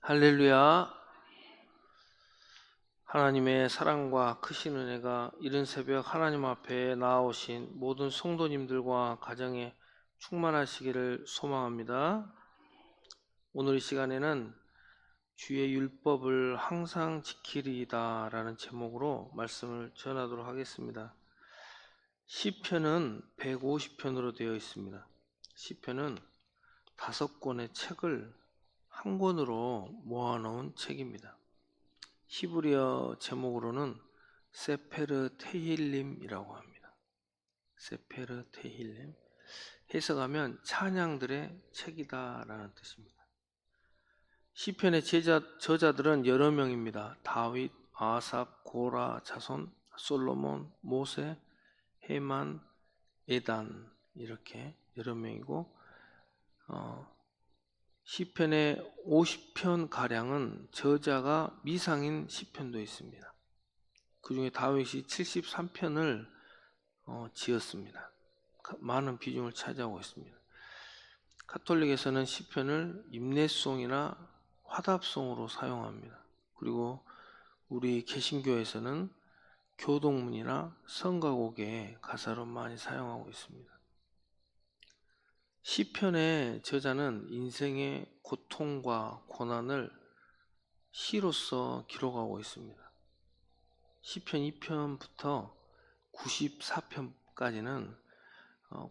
할렐루야. 하나님의 사랑과 크신 은혜가 이른 새벽 하나님 앞에 나아오신 모든 성도님들과 가정에 충만하시기를 소망합니다. 오늘 이 시간에는 주의 율법을 항상 지키리이다 라는 제목으로 말씀을 전하도록 하겠습니다. 시편은 150편으로 되어 있습니다. 시편은 5권의 책을 한 권으로 모아놓은 책입니다. 히브리어 제목으로는 세페르 테힐림이라고 합니다. 세페르 테힐림. 해석하면 찬양들의 책이다 라는 뜻입니다. 시편의 저자들은 여러 명입니다. 다윗, 아삽, 고라, 자손, 솔로몬, 모세, 헤만, 에단 이렇게 여러 명이고 시편의 50편 가량은 저자가 미상인 시편도 있습니다. 그 중에 다윗이 73편을 지었습니다. 많은 비중을 차지하고 있습니다. 가톨릭에서는 시편을 임내송이나 화답송으로 사용합니다. 그리고 우리 개신교에서는 교동문이나 성가곡의 가사로 많이 사용하고 있습니다. 시편의 저자는 인생의 고통과 고난을 시로서 기록하고 있습니다. 시편 2편부터 94편까지는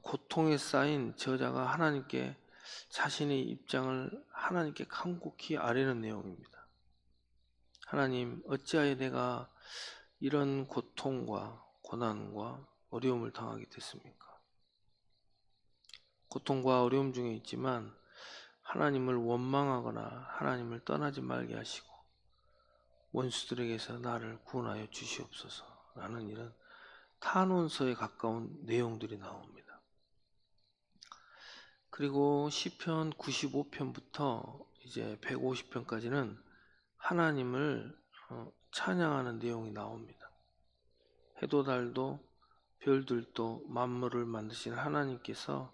고통에 쌓인 저자가 하나님께 자신의 입장을 하나님께 간곡히 아뢰는 내용입니다. 하나님, 어찌하여 내가 이런 고통과 고난과 어려움을 당하게 됐습니까? 고통과 어려움 중에 있지만 하나님을 원망하거나 하나님을 떠나지 말게 하시고 원수들에게서 나를 구원하여 주시옵소서 라는 이런 탄원서에 가까운 내용들이 나옵니다. 그리고 시편 95편부터 이제 150편까지는 하나님을 찬양하는 내용이 나옵니다. 해도 달도 별들도 만물을 만드신 하나님께서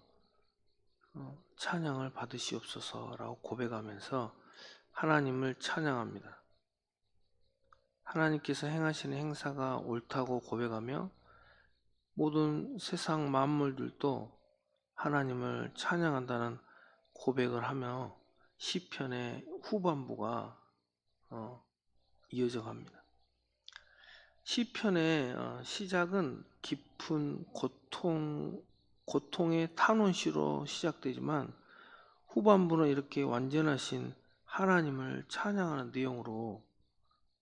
찬양을 받으시옵소서라고 고백하면서 하나님을 찬양합니다. 하나님께서 행하시는 행사가 옳다고 고백하며 모든 세상 만물들도 하나님을 찬양한다는 고백을 하며 시편의 후반부가 이어져 갑니다. 시편의 시작은 깊은 고통의 탄원시로 시작되지만 후반부는 이렇게 완전하신 하나님을 찬양하는 내용으로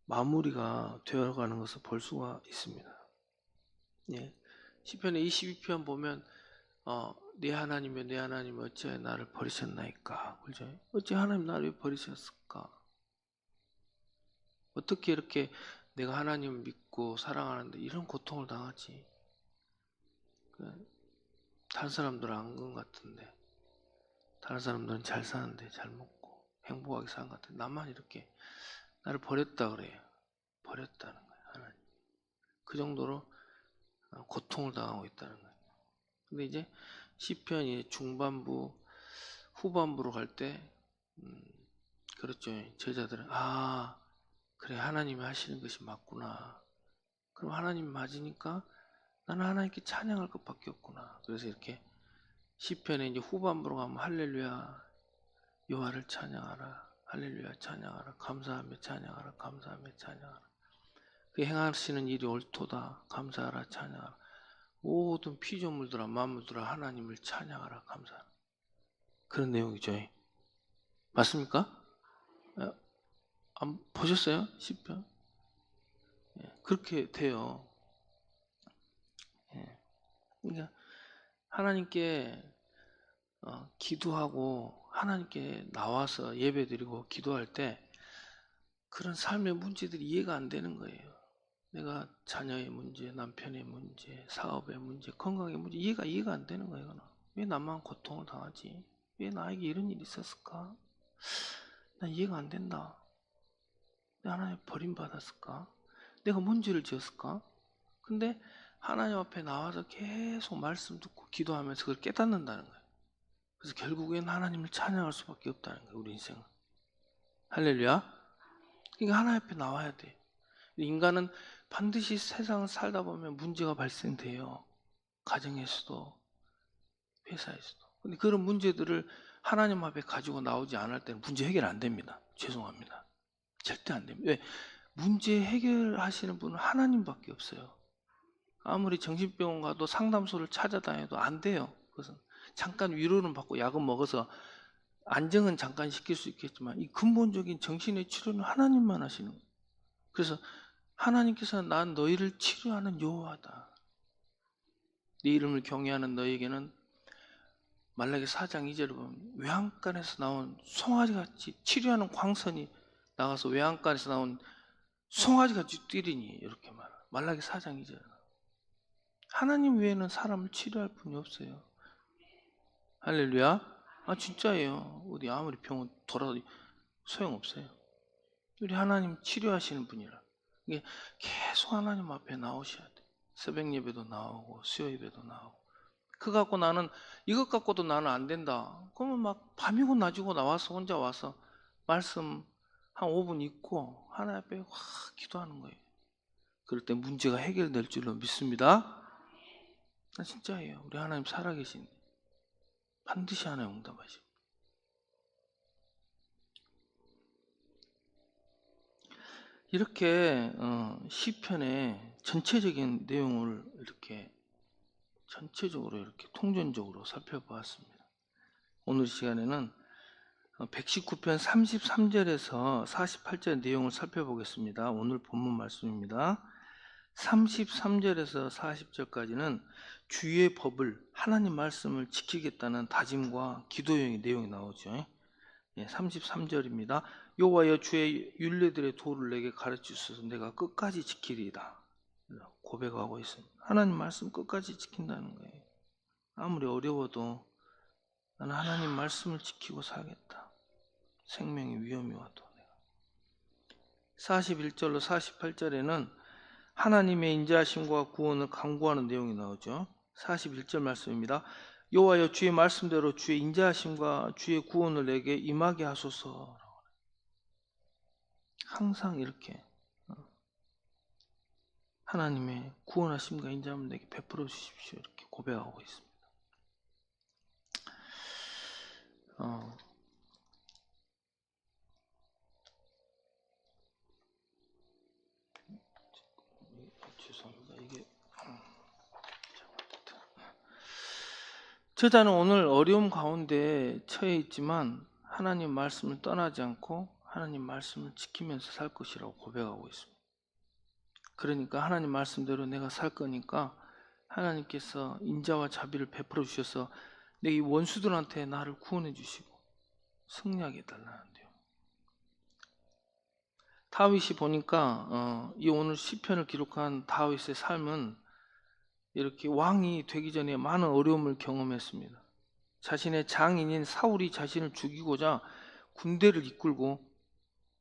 마무리가 되어가는 것을 볼 수가 있습니다. 예. 시편의 22편 보면 내 하나님이여 내 하나님 어찌하여 나를 버리셨나이까. 그죠? 어찌 하나님 나를 버리셨을까? 어떻게 이렇게 내가 하나님을 믿고 사랑하는데 이런 고통을 당하지? 다른 사람들은 안 그런 것 같은데, 다른 사람들은 잘 사는데 잘 먹고 행복하게 사는 것 같은데 나만 이렇게 나를 버렸다 그래요. 버렸다는 거예요. 하나님. 그 정도로 고통을 당하고 있다는 거예요. 근데 이제 시편이 중반부 후반부로 갈 때 그렇죠. 제자들은 그래 하나님이 하시는 것이 맞구나. 그럼 하나님 맞으니까 나는 하나님께 찬양할 것밖에 없구나. 그래서 이렇게 시편의 이제 후반부로 가면 할렐루야 여호와를 찬양하라. 할렐루야 찬양하라. 감사하며 찬양하라. 감사하며 찬양하라. 그 행하시는 일이 옳도다. 감사하라 찬양하라. 모든 피조물들아 만물들아 하나님을 찬양하라. 감사하라. 그런 내용이죠. 맞습니까? 안 보셨어요? 시편? 그렇게 돼요. 그러니까 하나님께 기도하고 하나님께 나와서 예배드리고 기도할 때 그런 삶의 문제들이 이해가 안 되는 거예요. 내가 자녀의 문제, 남편의 문제, 사업의 문제, 건강의 문제 이해가 안 되는 거예요. 왜 나만 고통을 당하지? 왜 나에게 이런 일이 있었을까? 난 이해가 안 된다. 내가 하나님 버림받았을까? 내가 문제를 지었을까? 근데 하나님 앞에 나와서 계속 말씀 듣고 기도하면서 그걸 깨닫는다는 거예요. 그래서 결국엔 하나님을 찬양할 수밖에 없다는 거예요. 우리 인생은. 할렐루야. 그러니까 하나님 앞에 나와야 돼. 인간은 반드시 세상을 살다 보면 문제가 발생돼요. 가정에서도 회사에서도. 근데 그런 문제들을 하나님 앞에 가지고 나오지 않을 때는 문제 해결 안 됩니다. 죄송합니다. 절대 안 됩니다. 왜? 문제 해결하시는 분은 하나님밖에 없어요. 아무리 정신병원 가도 상담소를 찾아다녀도 안 돼요. 그것은 잠깐 위로는 받고 약은 먹어서 안정은 잠깐 시킬 수 있겠지만 이 근본적인 정신의 치료는 하나님만 하시는 거예요. 그래서 하나님께서 난 너희를 치료하는 여호와다. 네 이름을 경외하는 너에게는 말라기 4장 2절에 보면 외양간에서 나온 송아지같이 치료하는 광선이 나가서 외양간에서 나온 송아지같이 뛰리니 이렇게 말해요. 말라기 4장 2절. 하나님 외에는 사람을 치료할 분이 없어요. 할렐루야. 아 진짜예요. 어디 아무리 병원 돌아도 소용없어요. 우리 하나님 치료하시는 분이라. 이게 계속 하나님 앞에 나오셔야 돼. 새벽 예배도 나오고 수요 예배도 나오고. 그거 갖고 나는 이것 갖고도 나는 안 된다. 그러면 막 밤이고 낮이고 나와서 혼자 와서 말씀 한 5분 읽고 하나님 앞에 확 기도하는 거예요. 그럴 때 문제가 해결될 줄로 믿습니다. 나 진짜예요. 우리 하나님 살아계신 반드시 하나님 응답하시고. 이렇게 시편의 전체적인 내용을 이렇게 전체적으로 이렇게 통전적으로 살펴보았습니다. 오늘 시간에는 119편 33절에서 48절 내용을 살펴보겠습니다. 오늘 본문 말씀입니다. 33절에서 40절까지는 주의 법을 하나님 말씀을 지키겠다는 다짐과 기도의 내용이 나오죠. 33절입니다. 여호와여 주의 율례들의 도를 내게 가르치소서 내가 끝까지 지키리이다. 고백하고 있습니다. 하나님 말씀 끝까지 지킨다는 거예요. 아무리 어려워도 나는 하나님 말씀을 지키고 살겠다. 생명의 위험이 와도. 41절로 48절에는 하나님의 인자하심과 구원을 강구하는 내용이 나오죠. 41절 말씀입니다. 여호와여 주의 말씀대로 주의 인자하심과 주의 구원을 내게 임하게 하소서. 항상 이렇게 하나님의 구원하심과 인자함을 내게 베풀어 주십시오. 이렇게 고백하고 있습니다. 죄송합니다. 이게 저자는 오늘 어려움 가운데 처해 있지만 하나님 말씀을 떠나지 않고 하나님 말씀을 지키면서 살 것이라고 고백하고 있습니다. 그러니까 하나님 말씀대로 내가 살 거니까 하나님께서 인자와 자비를 베풀어 주셔서 내 이 원수들한테 나를 구원해 주시고 승리하게 해달라는데요. 다윗이 보니까 이 오늘 시편을 기록한 다윗의 삶은 이렇게 왕이 되기 전에 많은 어려움을 경험했습니다. 자신의 장인인 사울이 자신을 죽이고자 군대를 이끌고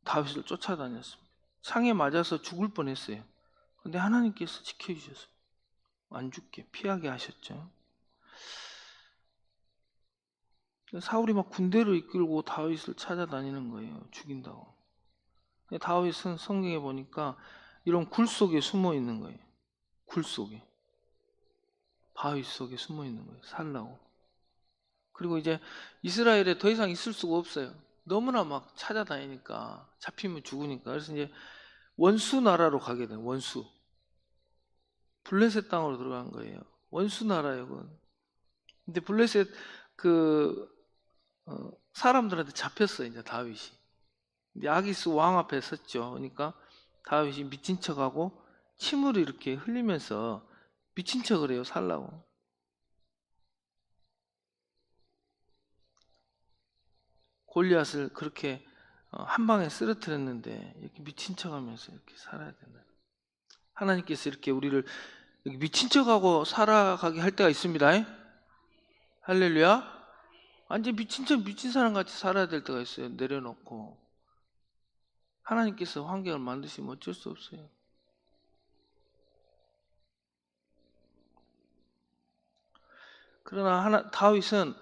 다윗을 쫓아다녔습니다. 창에 맞아서 죽을 뻔했어요. 근데 하나님께서 지켜주셨어요. 안 죽게 피하게 하셨죠. 사울이 막 군대를 이끌고 다윗을 찾아다니는 거예요. 죽인다고. 다윗은 성경에 보니까 이런 굴 속에 숨어 있는 거예요. 굴 속에. 바위 속에 숨어 있는 거예요. 살라고. 그리고 이제 이스라엘에 더 이상 있을 수가 없어요. 너무나 막 찾아다니니까 잡히면 죽으니까. 그래서 이제 원수 나라로 가게 돼요. 원수. 블레셋 땅으로 들어간 거예요. 원수 나라예요. 그건. 근데 블레셋 사람들한테 잡혔어요. 이제 다윗이. 근데 아기스 왕 앞에 섰죠. 그러니까 다윗이 미친 척하고 침을 이렇게 흘리면서 미친 척을 해요. 살라고. 골리앗을 그렇게 한 방에 쓰러뜨렸는데 이렇게 미친 척하면서 이렇게 살아야 된다. 하나님께서 이렇게 우리를 이렇게 미친 척하고 살아가게 할 때가 있습니다. 할렐루야. 완전 미친 척 미친 사람 같이 살아야 될 때가 있어요. 내려놓고 하나님께서 환경을 만드시면 어쩔 수 없어요. 그러나 다윗은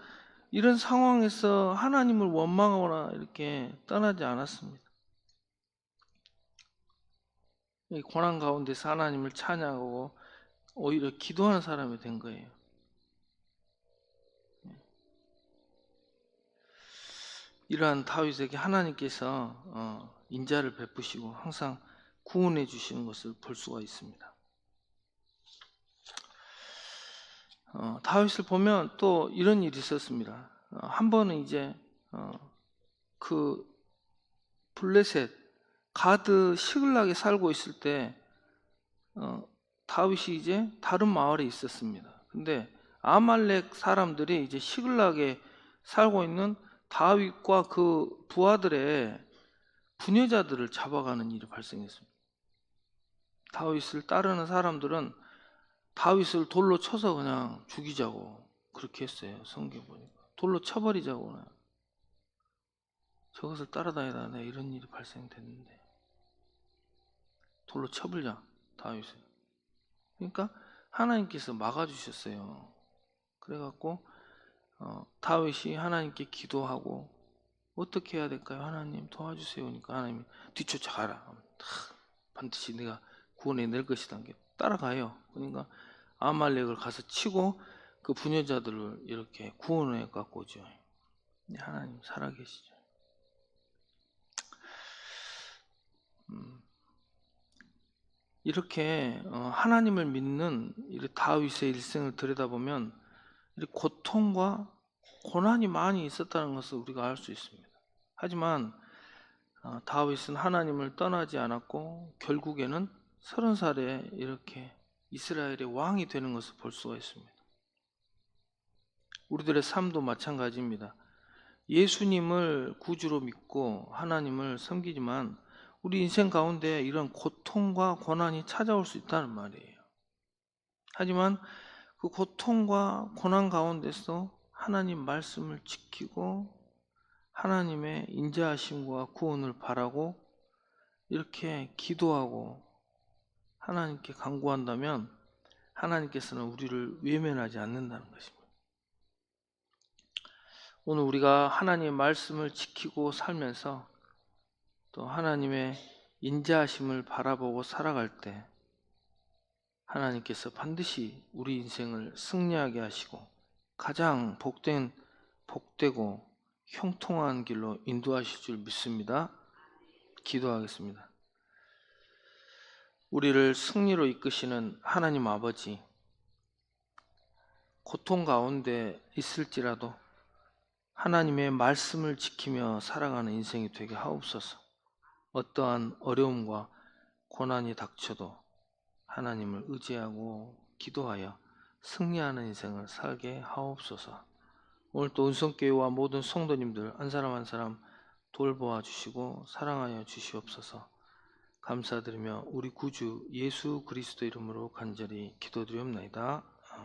이런 상황에서 하나님을 원망하거나 이렇게 떠나지 않았습니다. 이 고난 가운데서 하나님을 찬양하고 오히려 기도하는 사람이 된 거예요. 이러한 다윗에게 하나님께서 인자를 베푸시고 항상 구원해 주시는 것을 볼 수가 있습니다. 다윗을 보면 또 이런 일이 있었습니다. 한 번은 이제 그 블레셋 가드 시글락에 살고 있을 때 다윗이 이제 다른 마을에 있었습니다. 근데 아말렉 사람들이 이제 시글락에 살고 있는 다윗과 그 부하들의 부녀자들을 잡아가는 일이 발생했습니다. 다윗을 따르는 사람들은 다윗을 돌로 쳐서 그냥 죽이자고 그렇게 했어요. 성경 보니까 돌로 쳐버리자고 그냥. 저것을 따라다니다 내 이런 일이 발생됐는데 돌로 쳐버리자 다윗을. 그러니까 하나님께서 막아주셨어요. 그래갖고 다윗이 하나님께 기도하고 어떻게 해야 될까요? 하나님 도와주세요. 그러니까 하나님이 뒤쫓아가라. 반드시 내가 구원해낼 것이다. 따라가요. 그러니까 아말렉을 가서 치고 그 부녀자들을 이렇게 구원해 갖고 오죠. 하나님 살아계시죠. 이렇게 하나님을 믿는 다윗의 일생을 들여다보면 고통과 고난이 많이 있었다는 것을 우리가 알 수 있습니다. 하지만 다윗은 하나님을 떠나지 않았고 결국에는 30살에 이렇게 이스라엘의 왕이 되는 것을 볼 수가 있습니다. 우리들의 삶도 마찬가지입니다. 예수님을 구주로 믿고 하나님을 섬기지만 우리 인생 가운데 이런 고통과 고난이 찾아올 수 있다는 말이에요. 하지만 그 고통과 고난 가운데서 하나님 말씀을 지키고 하나님의 인자하심과 구원을 바라고 이렇게 기도하고 하나님께 간구한다면 하나님께서는 우리를 외면하지 않는다는 것입니다. 오늘 우리가 하나님의 말씀을 지키고 살면서 또 하나님의 인자하심을 바라보고 살아갈 때 하나님께서 반드시 우리 인생을 승리하게 하시고 가장 복되고 형통한 길로 인도하실 줄 믿습니다. 기도하겠습니다. 우리를 승리로 이끄시는 하나님 아버지, 고통 가운데 있을지라도 하나님의 말씀을 지키며 살아가는 인생이 되게 하옵소서. 어떠한 어려움과 고난이 닥쳐도 하나님을 의지하고 기도하여 승리하는 인생을 살게 하옵소서. 오늘 또 은성교회와 모든 성도님들 한 사람 한 사람 돌보아 주시고 사랑하여 주시옵소서. 감사드리며 우리 구주 예수 그리스도 이름으로 간절히 기도드리옵나이다.